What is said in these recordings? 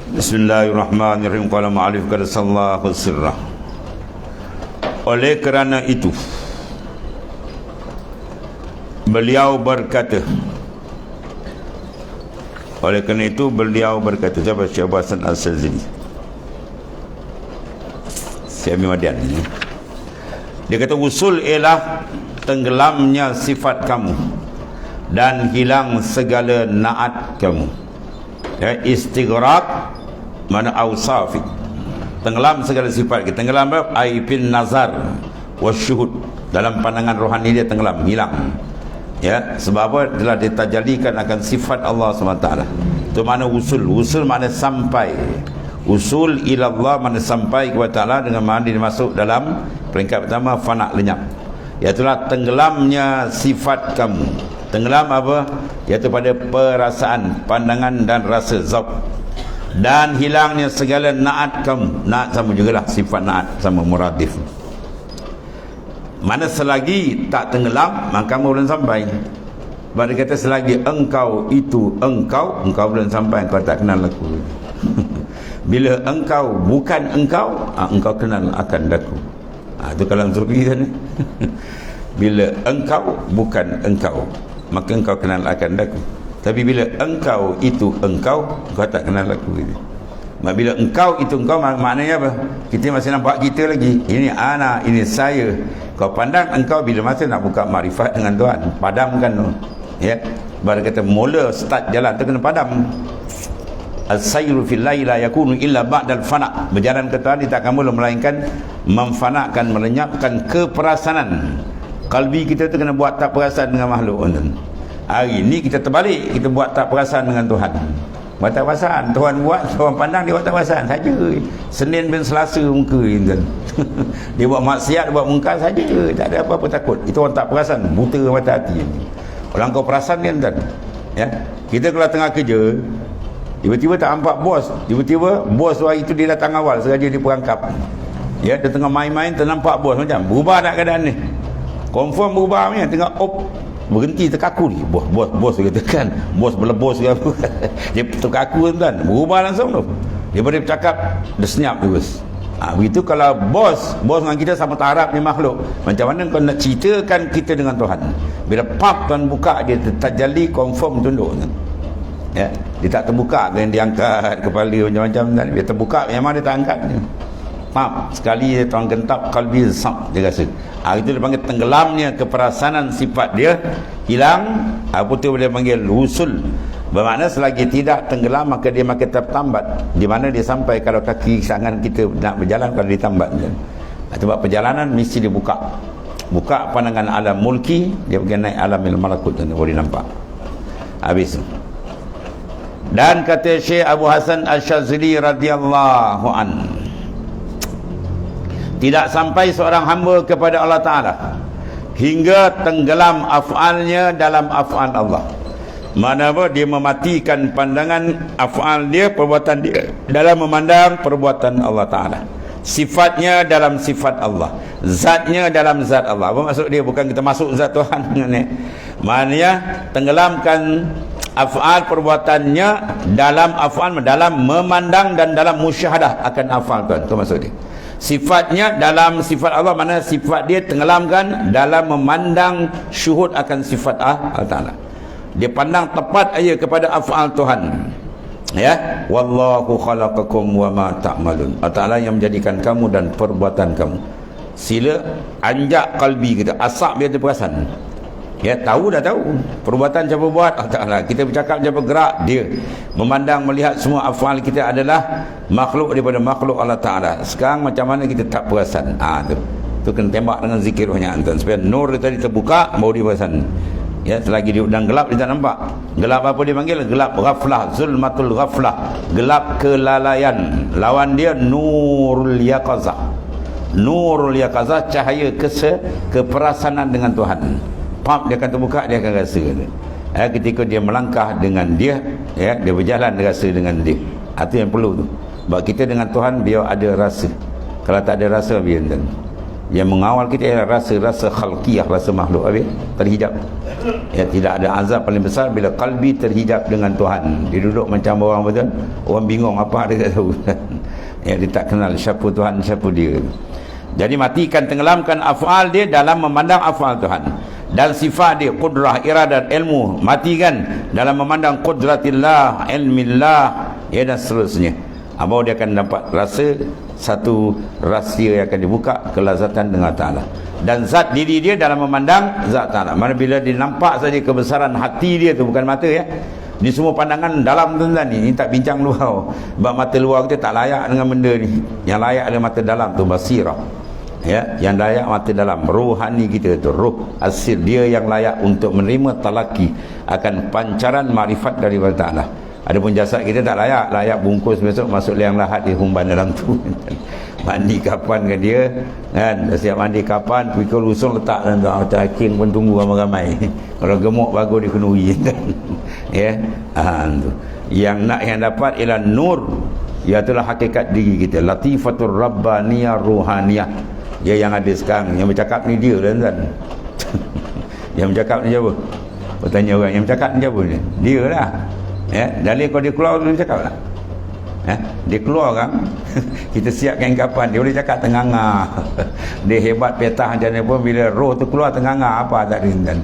Bismillahirrahmanirrahim. Qala ma'alif qadasallahu sirrah. Oleh kerana itu beliau berkata, siapa? Syekh Abu Hasan Al-Shazili, Syekh Madian ini. Dia kata usul ialah tenggelamnya sifat kamu dan hilang segala naat kamu. Ya, istighraq mana awsafi, tenggelam segala sifat kita. Tenggelam apa? Aibin nazar wasyuhud, dalam pandangan rohani dia tenggelam, hilang. Ya, sebab apa? Telah ditajalikan akan sifat Allah SWT. Itu mana usul. Usul mana sampai. Usul ilallah mana sampai kepada Allah, dengan mana dia masuk dalam peringkat pertama fana, lenyap. Iaitulah tenggelamnya sifat kamu. Tenggelam apa? Iaitu pada perasaan, pandangan dan rasa zauq. Dan hilangnya segala naat kamu. Naat sama jugalah, sifat naat sama muradif. Mana selagi tak tenggelam, maka kamu belum sampai. Sebab dia kata selagi engkau itu engkau belum sampai, engkau tak kenal aku. Bila engkau bukan engkau, engkau kenal akan daku. Itu kalam Turki sana. Bila engkau bukan engkau, maka engkau kenal akan daku. Tapi bila engkau itu engkau tak kenal aku. Bila engkau itu engkau, maknanya apa? Kita masih nampak kita lagi. Ini anak, ini saya. Kau pandang engkau bila masa nak buka makrifat dengan Tuhan, padamkan tu. Ya. Baru kata mula start jalan tu kena padam. As-sayru fil laili la yakunu illa ba'dal fana. Berjalan ke Tuhan tak akan mula melainkan memfanakan, melenyapkan keperasanan. Kalbi kita tu kena buat tak perasaan dengan makhluk. Hari ni kita terbalik, kita buat tak perasaan dengan Tuhan. Buat tak perasaan, Tuhan buat, orang pandang dia buat tak perasaan saja. Senin dan Selasa muka tuan. Dia buat maksiat, buat mungkar saja, tak ada apa-apa takut. Itu orang tak perasan, buta mata hati. Orang kau perasan ni tuan. Ya, kita kalau tengah kerja, tiba-tiba tak nampak bos, tiba-tiba bos hari itu dia datang awal, sengaja dia perangkap. Ya, dia tengah main-main, ternampak bos macam berubah tak keadaan ni. Confirm berubah punya, tengah berhenti terkaku ni. Bos dia katakan, bos berlebos ke apa. Dia terkaku tuan, berubah langsung tu. Dia boleh bercakap, dia senyap terus. Begitu kalau bos dengan kita sama taraf ni makhluk. Macam mana kau nak ceritakan kita dengan Tuhan? Bila pap Tuhan buka, dia terjali confirm tunduk. Ya, dia tak terbuka, dan dia angkat kepala macam-macam. Dia terbuka, memang dia tak angkat. Maaf, sekali Tuhan gentap kalbi sab, dia rasa. Itu dia panggil tenggelamnya keperasanan sifat dia hilang. Apa tu dia panggil usul. Bermakna selagi tidak tenggelam, maka dia makin tertambat. Di mana dia sampai kalau kaki tangan kita nak berjalan, kalau ditambat. Sebab perjalanan mesti dibuka. Buka pandangan alam mulki, dia pergi naik alam malakut, boleh nampak. Habis. Dan kata Syekh Abu Hasan Al-Shazili radhiyallahu an, tidak sampai seorang hamba kepada Allah Ta'ala hingga tenggelam af'alnya dalam af'al Allah. Mana apa? Dia mematikan pandangan af'al dia, perbuatan dia, dalam memandang perbuatan Allah Ta'ala. Sifatnya dalam sifat Allah, zatnya dalam zat Allah. Apa maksud dia? Bukan kita masuk zat Tuhan. Maknanya tenggelamkan af'al perbuatannya dalam af'al, dalam memandang dan dalam musyahadah akan af'al Tuhan. Itu maksud dia. Sifatnya dalam sifat Allah, mana sifat dia tenggelamkan dalam memandang syuhud akan sifat Allah Ta'ala. Dia pandang tepat aja kepada af'al Tuhan. Ya, wallahu khalaqakum wa ma ta'malun. Allah Ta'ala yang menjadikan kamu dan perbuatan kamu. Sila anjak kalbi kita, asap dia terperasan. Ya, tahu dah tahu perbuatan siapa buat Allah Ta'ala. Kita bercakap siapa gerak, dia memandang, melihat semua afal kita adalah makhluk daripada makhluk Allah Ta'ala. Sekarang macam mana kita tak perasan? Tu kena tembak dengan zikir banyak tuan, supaya nur dia tadi terbuka, baru dia perasan. Ya, selagi dia udang gelap, dia tak nampak. Gelap apa dia panggil? Gelap ghaflah, zulmatul ghaflah, gelap kelalaian. Lawan dia nurul yaqazah. Nurul yaqazah, cahaya keperasanan dengan Tuhan. Pap dia akan terbuka, dia akan rasa. Ketika dia melangkah dengan dia, ya, dia berjalan, dia rasa dengan dia. Itu yang perlu tu. Sebab kita dengan Tuhan, biar ada rasa. Kalau tak ada rasa, biar Yang mengawal kita ialah rasa-rasa khalqiyah, rasa makhluk habis terhijab. Ya, tidak ada azab paling besar bila kalbi terhijab dengan Tuhan. Dia duduk macam orang betul, orang bingung apa dia tak tahu. Ya, dia tak kenal siapa Tuhan, siapa dia. Jadi matikan, tenggelamkan af'al dia dalam memandang af'al Tuhan. Dan sifat dia qudrah, iradat, ilmu, matikan dalam memandang qudratillah, ilmillah, ya, dan seterusnya. Bahawa dia akan dapat rasa satu rahsia yang akan dibuka, kelazatan dengan Ta'ala. Dan zat diri dia dalam memandang zat Ta'ala. Mana bila dia nampak saja kebesaran hati dia tu, bukan mata ya. Di semua pandangan dalam tuan-tuan ni tak bincang luar. Sebab mata luar kita tak layak dengan benda ni. Yang layak adalah mata dalam tu, basirah. Ya, yang layak mata dalam, rohani kita tu, roh asir dia yang layak untuk menerima talaki akan pancaran makrifat daripada Ta'ala. Adapun jasad kita tak layak, layak bungkus besok masuk liang lahat di humban dalam tu. Mandi kapan kan dia kan, siap mandi kapan, pikul usung letak dalam macam hakim pun tunggu ramai-ramai. Kalau gemuk bagus dikenui kan. Ya, tu. Yang nak yang dapat ialah nur, iaitulah hakikat diri kita, latifatur rabbaniyah ruhaniyah. Dia yang ada sekarang, yang bercakap ni dia kan. Yang bercakap ni siapa? Bertanya orang yang bercakap ni siapa ni? Dia lah. Ya, dalil kalau dia keluar dia cakap lah. Ya, dia keluar kan. Kita siapkan kapan dia boleh cakap tenganga. Dia hebat petah macam mana pun, bila roh tu keluar tenganga apa tak ada.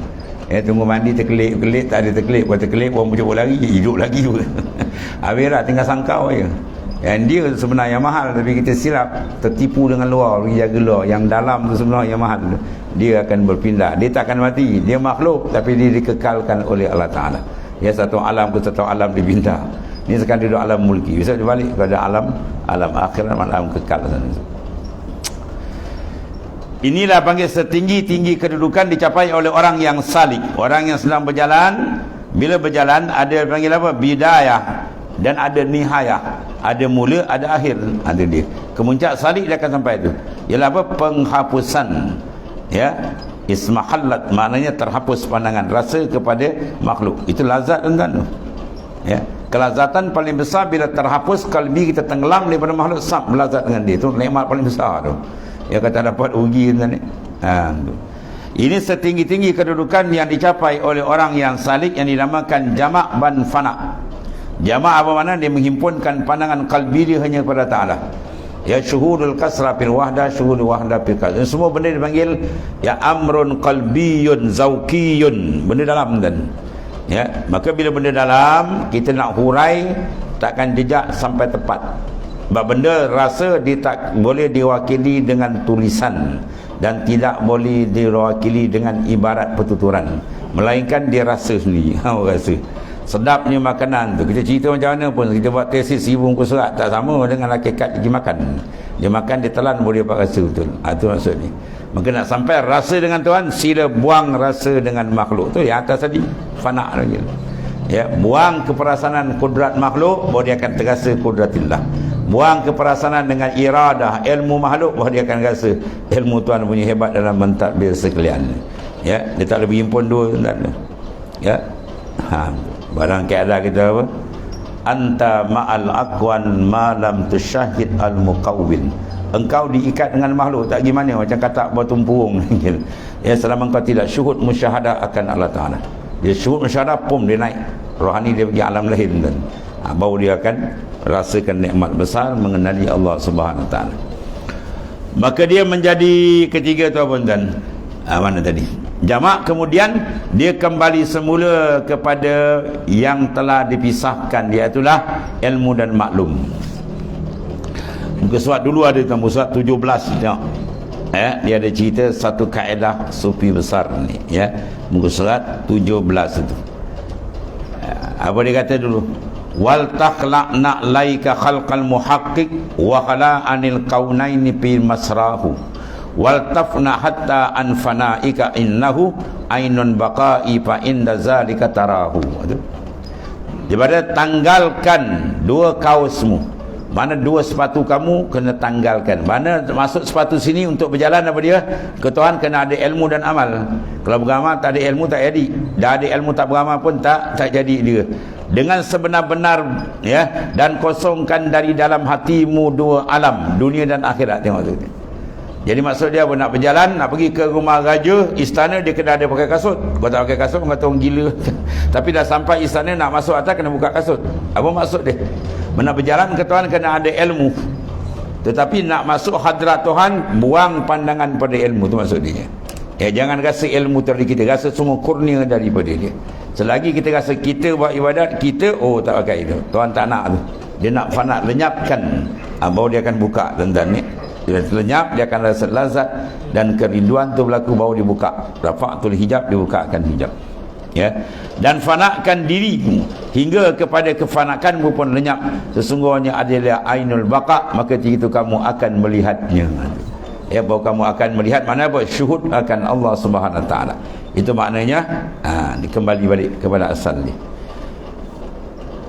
Ya, tunggu mandi terkelip tak ada terkelip, kalau terkelip orang cuba lagi, hidup lagi juga. Habis lah tinggal sangkau je. Yang dia sebenarnya mahal, tapi kita silap tertipu dengan luar, pergi jaga luar. Yang dalam tu sebenarnya yang mahal. Dia akan berpindah, dia tak akan mati. Dia makhluk tapi dia dikekalkan oleh Allah Ta'ala. Ya, satu alam ke satu alam dipindah. Ini sekarang duduk alam mulki, bisa dibalik kepada alam akhirat, alam kekal sana. Inilah panggil setinggi-tinggi kedudukan dicapai oleh orang yang salik, orang yang sedang berjalan. Bila berjalan ada panggil apa? Bidayah dan ada nihayah, ada mula, ada akhir, ada dia. Kemuncak salik dia akan sampai itu. Ialah apa? Penghapusan. Ya, ismahallat, maknanya terhapus pandangan rasa kepada makhluk. Itu lazat tuan-tuan. Ya, kelazatan paling besar bila terhapus kalbi kita tenggelam daripada makhluk, sab melazat dengan dia. Itu nikmat paling besar tu. Ya, kata dapat ugi tuan-tuan ni. Ini setinggi-tinggi kedudukan yang dicapai oleh orang yang salik, yang dinamakan jamak ban fana. Jamak apa makna? Dia menghimpunkan pandangan kalbi dia hanya kepada Ta'ala. Ya, syuhudul kasra fil wahdah, syuhudul wahdah fil kasra. Semua benda dipanggil ya amrun qalbiyun zawkiyun, benda dalam dan ya, maka bila benda dalam kita nak hurai takkan jejak sampai tepat. Sebab benda rasa dia tak boleh diwakili dengan tulisan dan tidak boleh diwakili dengan ibarat pertuturan, melainkan dia rasa sendiri. Rasa sedapnya makanan tu, kita cerita macam mana pun, kita buat tesis 1000 muka surat, tak sama dengan hakikat dia makan. Dia makan, dia telan boleh dapat rasa betul. Itu maksud ni. Maka nak sampai rasa dengan Tuhan, sila buang rasa dengan makhluk tu. Yang atas tadi fana lagi. Ya, buang keperasanan kudrat makhluk, bahawa dia akan terasa kudratillah. Buang keperasanan dengan iradah ilmu makhluk, bahawa dia akan rasa ilmu Tuhan punya hebat dalam mentadbir sekalian. Ya, dia tak boleh berhimpun dua. Ya, barang keadaan kita apa? Anta ma'al aqwan ma lam tusyahid al muqawwin. Engkau diikat dengan makhluk tak gimana, macam katak bertumpung. Ya, selama engkau tidak syuhud musyahadah akan Allah Ta'ala. Dia syuhud musyahadah, pun dia naik rohani, dia pergi alam lain dan baru dia akan rasakan nikmat besar mengenali Allah Subhanahu Wa Ta'ala. Maka dia menjadi ketiga tu apa tuan? Mana tadi? Jamak, kemudian dia kembali semula kepada yang telah dipisahkan, iaitulah ilmu dan maklum. Muka surat dulu ada tuan, muka surat 17 tengok. Dia ada cerita satu kaedah sufi besar ni, ya. Muka surat 17 itu. Apa dia kata dulu? Wal takhla'na laika khalqal muhaqqiq wa khala anil kaunaini fi masrahu wal tafna hatta anfanaika innahu ainun baqa'i fa inda zalika tarahu. Daripada tanggalkan dua kaosmu, mana dua sepatu kamu kena tanggalkan. Mana masuk sepatu sini untuk berjalan apa dia? Ke Tuhan kena ada ilmu dan amal. Kalau beramal tak ada ilmu tak jadi. Dah ada ilmu tak beramal pun tak jadi dia. Dengan sebenar-benar, ya, dan kosongkan dari dalam hatimu dua alam, dunia dan akhirat. Tengok tu. Jadi maksud dia nak berjalan, nak pergi ke rumah raja, istana, dia kena ada pakai kasut. Kau tak pakai kasut, kata orang gila. Tapi dah sampai istana, nak masuk atas kena buka kasut. Apa maksud dia? Nak berjalan ke Tuhan kena ada ilmu. Tetapi nak masuk hadrat Tuhan, buang pandangan pada ilmu. Itu maksud dia. Jangan rasa ilmu dari kita, rasa semua kurnia daripada dia. Selagi kita rasa kita buat ibadat, kita tak pakai itu. Tuhan tak nak tu. Dia nak fana, lenyapkan. Baru dia akan buka tentang ni. Dia lenyap, dia akan rasa lazat dan kerinduan tu berlaku, baru dibuka. Rafa'atul hijab, dibukakan hijab. Ya. Dan fanakan dirimu hingga kepada kefanakanmu pun lenyap. Sesungguhnya adalah ainul baqa, maka itu kamu akan melihatnya. Ya, bahawa kamu akan melihat, mana apa? Syuhud akan Allah Subhanahu Wa Taala. Itu maknanya dikembali balik kepada asal dia.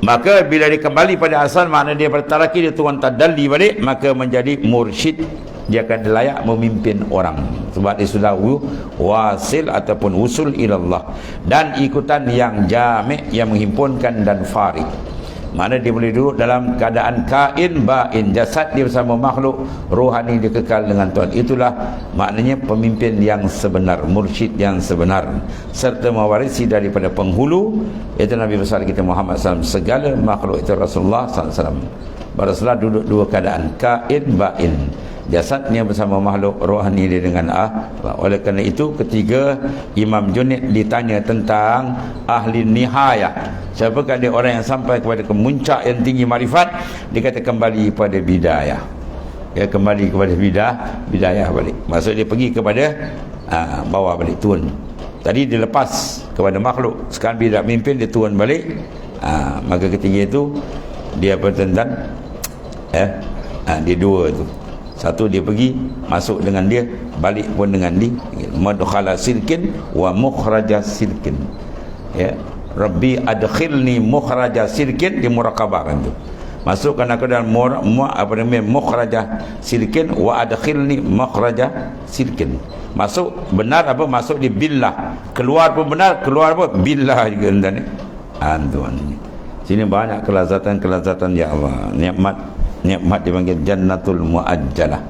Maka bila dia kembali pada asal, makna dia bertaraki, dia tuan tadalli balik, maka menjadi mursyid. Dia akan layak memimpin orang sebab dia sudah wasil ataupun usul ilallah, dan ikutan yang jami', yang menghimpunkan dan farid. Mana dia boleh duduk dalam keadaan kain bain, jasad dia bersama makhluk, rohani dia kekal dengan Tuhan. Itulah maknanya pemimpin yang sebenar, mursyid yang sebenar, serta mewarisi daripada penghulu, iaitu Nabi besar kita Muhammad SAW. Segala makhluk itu Rasulullah SAW. Rasulullah duduk dua keadaan, kain bain, jasadnya bersama makhluk, rohani dia dengan Allah. Oleh kerana itu ketika Imam Junaid ditanya tentang ahli nihayah, siapakah dia orang yang sampai kepada kemuncak yang tinggi marifat, dia kata kembali pada bidayah. Ya, kembali kepada bidayah balik. Maksud dia pergi kepada bawah balik, turun. Tadi dia lepas kepada makhluk, sekarang dia tak mimpin, dia turun balik. Maka ketika itu dia bertentang, dia dua tu. Satu dia pergi, masuk dengan dia, balik pun dengan dia. Madkhala sirkin wa mukhraja sirkin. Ya, Rabbi adkhilni mukhraja sirkin, di muraqabahkan tu. Masukkan aku dalam mukhraja sirkin wa adkhilni mukhraja sirkin. Masuk benar apa? Masuk di billah. Keluar pun benar, keluar apa? Billah juga entah ni. Tuan. Sini banyak kelazatan ya Allah. Nikmat dipanggil jannatul muajjalah.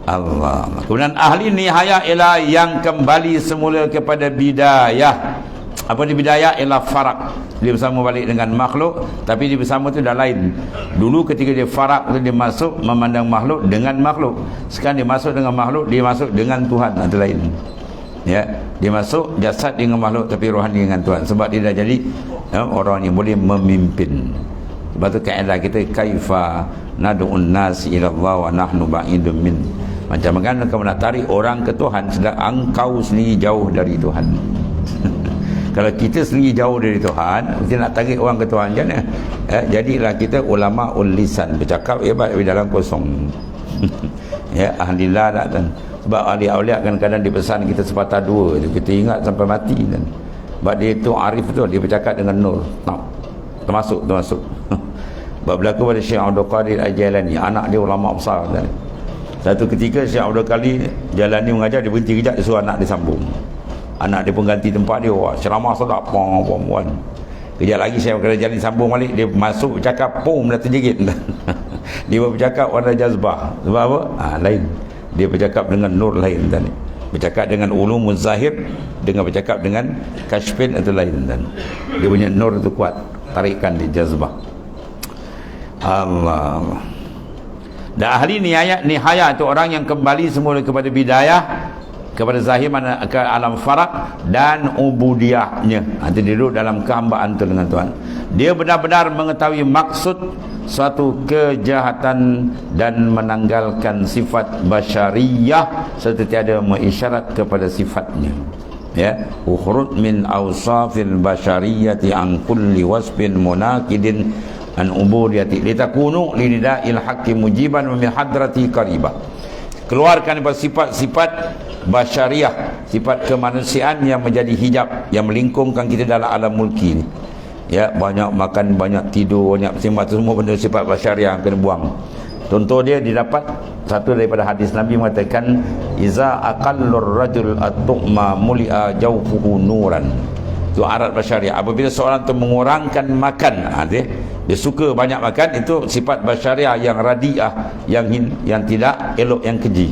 Allah. Kemudian ahli nihayah ialah yang kembali semula kepada bidayah. Apa di bidayah? Ialah farak. Dia bersama balik dengan makhluk, tapi dia bersama tu dah lain. Dulu ketika dia farak tu, dia masuk memandang makhluk dengan makhluk. Sekarang dia masuk dengan makhluk, dia masuk dengan Tuhan, itu lain. Ya, dia masuk jasad dengan makhluk, tapi rohani dengan Tuhan. Sebab dia dah jadi orang yang boleh memimpin. Sebab tu kaedah kita, kaifa nad'un nas ila Allah wa nahnu ba'idun min. Macam mana kamu nak tarik orang ke Tuhan sedang engkau sendiri jauh dari Tuhan. Kalau kita sendiri jauh dari Tuhan, mesti nak tarik orang ke Tuhan macam mana? Jadilah kita ulama ul lisan, bercakap hebat tapi dalam kosong. Ya, ahlilah datang. Sebab ahli aulia kadang-kadang dipesan kita sepatah dua, kita ingat sampai mati kan. Sebab dia tu arif tu, dia bercakap dengan nur. Termasuk. Sebab berlaku pada Syekh Abdul Qadir Al-Jailani, anak dia ulama besar kan. Satu ketika Syekh Abdul Qadir Jalani mengajar, dia berhenti kejap, dia suruh anak dia sambung. Anak dia pun ganti tempat dia, ceramah sedap, puan. Kejap lagi Syekh Abdul Qadir Jalani sambung balik, dia masuk bercakap, dah terjegit. Dia bercakap warna jazbah. Sebab apa? Lain. Dia bercakap dengan nur lain tadi. Bercakap dengan ulumul zahir, dengan bercakap dengan kashfin itu lain dan dia punya nur itu kuat, tarikan di jazbah. Allah. Dan ahli nihayah itu orang yang kembali semula kepada bidayah, kepada zahir, mana ke alam farak dan ubudiyahnya. Nanti dia duduk dalam kehambaan itu dengan Tuhan. Dia benar-benar mengetahui maksud suatu kejahatan dan menanggalkan sifat basyariyah serta tiada mengisyarat kepada sifatnya. Ya, ukhrud min awsafil basyariyati an kulli wasfin munaqidin an ubudiyati litakunu lida'il haqqi mujiban min hadrati qaribah. Keluarkan daripada sifat-sifat basyariah, sifat kemanusiaan yang menjadi hijab, yang melingkungkan kita dalam alam mulki ni. Ya, banyak makan, banyak tidur, banyak sembah, semua benda sifat basyariah yang kena buang. Contoh dia didapat satu daripada hadis Nabi mengatakan, iza aqallur rajul at-tu'ma muli'a jawfuhu nuran. Itu arat basyariah. Apabila seorang itu mengurangkan makan, Dia suka banyak makan, itu sifat basyariah yang radiah, yang tidak elok, yang keji.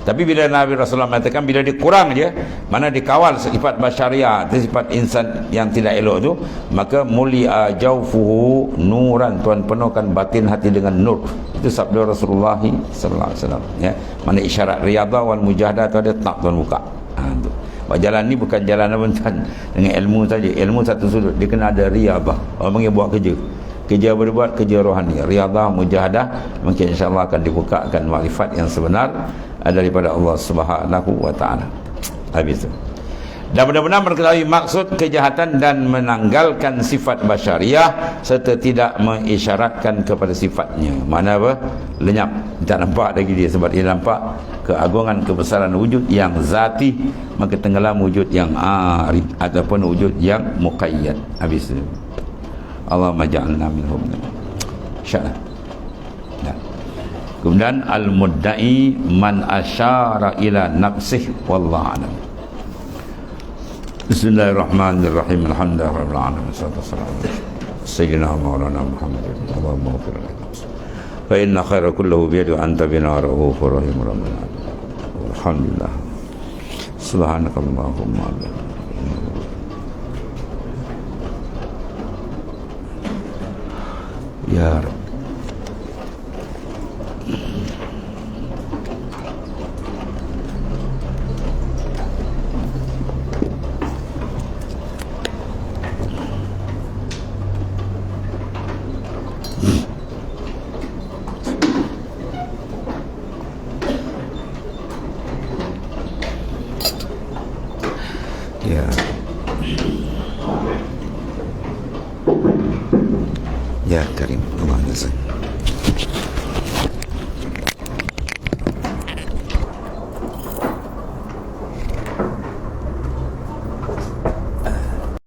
Tapi bila Nabi Rasulullah mengatakan bila dia kurang je, mana dikawal sifat basyariah, itu sifat insan yang tidak elok tu, maka mulia jaufuhu nuran, Tuhan penuhkan batin hati dengan nur. Itu sabda Rasulullah sallallahu alaihi wasallam, ya. Mana isyarat riyadhah wal mujahadah tu ada tak Tuhan buka. Tu. Jalan ni bukan jalan apa tuan, dengan ilmu saja. Ilmu satu sudut, dia kena ada riyadhah. Orang panggil buat kerja berbuat, kerja rohani, riyadhah, mujahadah. Mungkin insya-Allah akan dibukakan makrifat yang sebenar daripada Allah Subhanahu wa taala. Habis itu. Dan benar-benar mengetahui maksud kejahatan dan menanggalkan sifat basyariah serta tidak mengisyaratkan kepada sifatnya. Mana apa? Lenyap. Tak nampak lagi dia, sebab dia nampak keagungan kebesaran wujud yang zati, maka tenggelam wujud yang arif ataupun wujud yang muqayyad. Habis itu. Allahumma ja'alna minhum. Insyaallah. Kemudian al-mudda'i man asyara ila nafsih wallahu a'lam. Bismillahirrahmanirrahim. Alhamdulillahirabbil alamin. Wassalatu wassalamu ala sayyidina maulana Muhammad. Allahumma ighfir lana fa inna khaira kulluhu bi yadi anta bina rahufur rahim rabbana. Alhamdulillah. Subhanakallahumma ya Rabb. Ya Karim, Allah Azza.